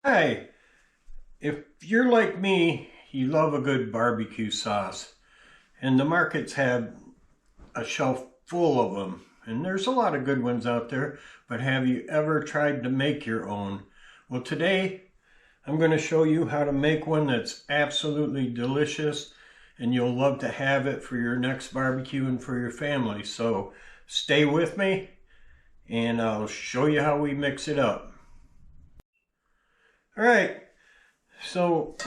Hi, if you're like me, you love a good barbecue sauce, and the markets have a shelf full of them, and there's a lot of good ones out there, but have you ever tried to make your own? Well, today I'm going to show you how to make one that's absolutely delicious, and you'll love to have it for your next barbecue and for your family. So stay with me, and I'll show you how we mix it up. All right. So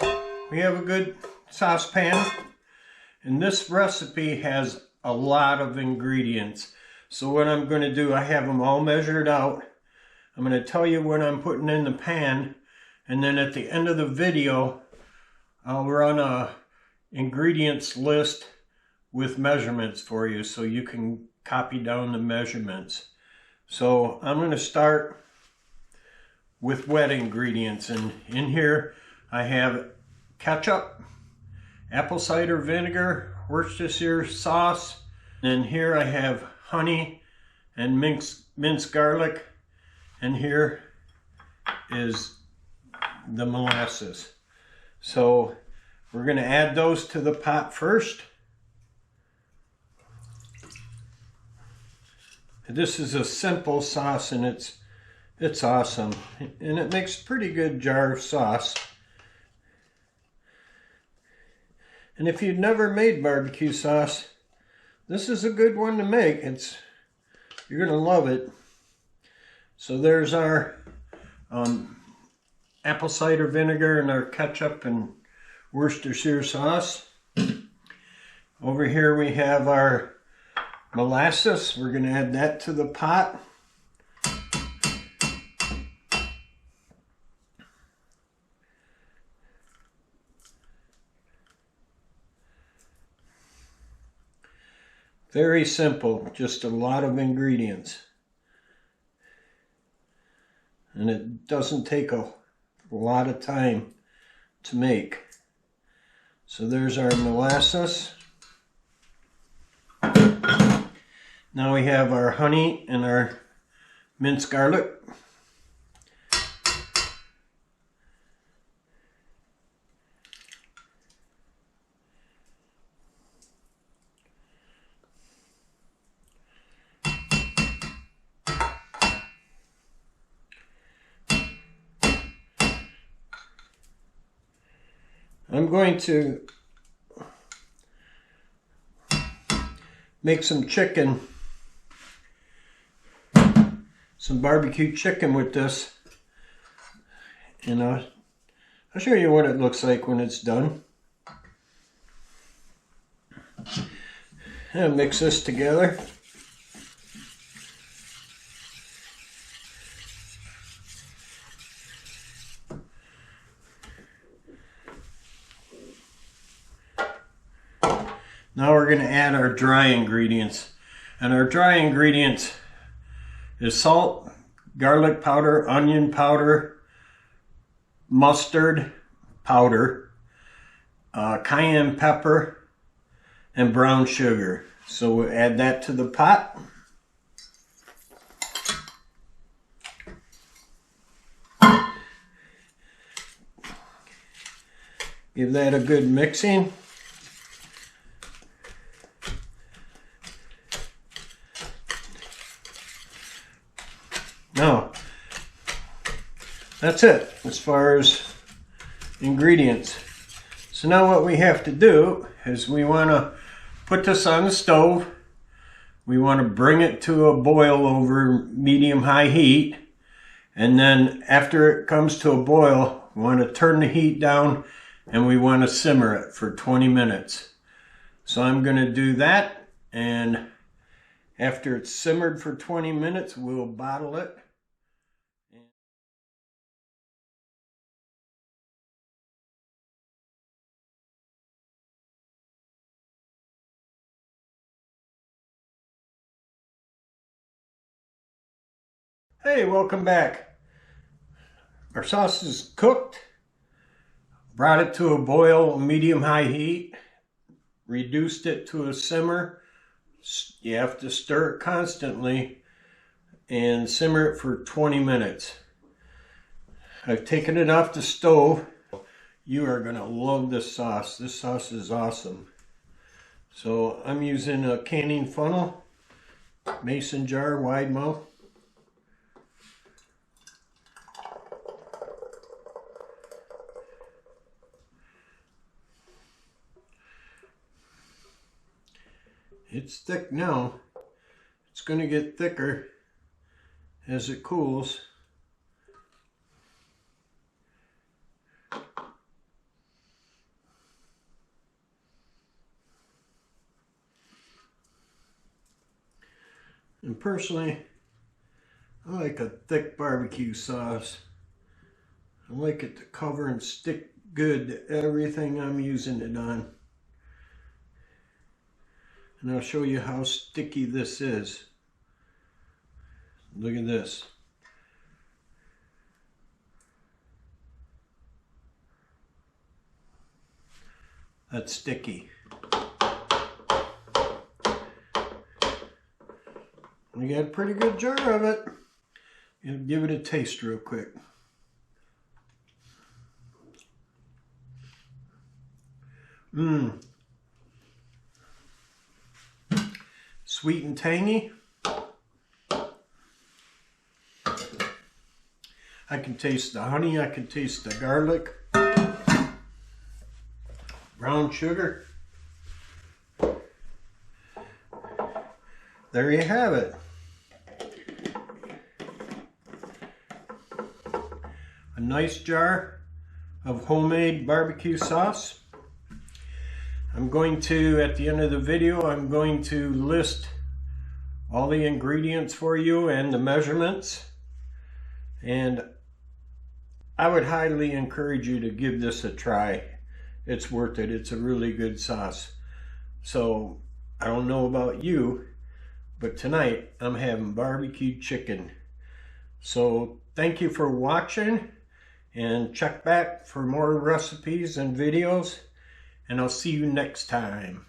we have a good saucepan, and this recipe has a lot of ingredients. So what I'm going to do, I have them all measured out. I'm going to tell you what I'm putting in the pan, and then at the end of the video, I'll run a ingredients list with measurements for you so you can copy down the measurements. So I'm going to start with wet ingredients, and in here I have ketchup, apple cider vinegar, Worcestershire sauce, and here I have honey and minced garlic, and here is the molasses. So we're going to add those to the pot first. This is a simple sauce, and it's awesome, and it makes a pretty good jar of sauce. And if you've never made barbecue sauce, this is a good one to make. You're gonna love it. So there's our apple cider vinegar and our ketchup and Worcestershire sauce. Over here we have our molasses. We're gonna add that to the pot. Very simple, just a lot of ingredients. And it doesn't take a lot of time to make. So there's our molasses. Now we have our honey and our minced garlic. I'm going to make some chicken, some barbecue chicken with this, and I'll show you what it looks like when it's done. And mix this together. Now we're going to add our dry ingredients. And our dry ingredients is salt, garlic powder, onion powder, mustard powder, cayenne pepper, and brown sugar. So we'll add that to the pot. Give that a good mixing. Now, that's it as far as ingredients. So now what we have to do is we want to put this on the stove. We want to bring it to a boil over medium-high heat. And then after it comes to a boil, we want to turn the heat down and we want to simmer it for 20 minutes. So I'm going to do that, and after it's simmered for 20 minutes, we'll bottle it. Hey, welcome back. Our sauce is cooked. Brought it to a boil, medium-high heat. Reduced it to a simmer. You have to stir it constantly and simmer it for 20 minutes. I've taken it off the stove. You are gonna love this sauce. This sauce is awesome. So I'm using a canning funnel, mason jar, wide mouth. It's thick now. It's going to get thicker as it cools. And personally, I like a thick barbecue sauce. I like it to cover and stick good to everything I'm using it on. And I'll show you how sticky this is. Look at this. That's sticky. We got a pretty good jar of it. And give it a taste real quick. Mmm. Sweet and tangy. I can taste the honey, I can taste the garlic, brown sugar. There you have it. A nice jar of homemade barbecue sauce. I'm going to, at the end of the video, I'm going to list all the ingredients for you and the measurements. And I would highly encourage you to give this a try. It's worth it. It's a really good sauce. So, I don't know about you, but tonight I'm having barbecue chicken. So, thank you for watching, and check back for more recipes and videos. And I'll see you next time.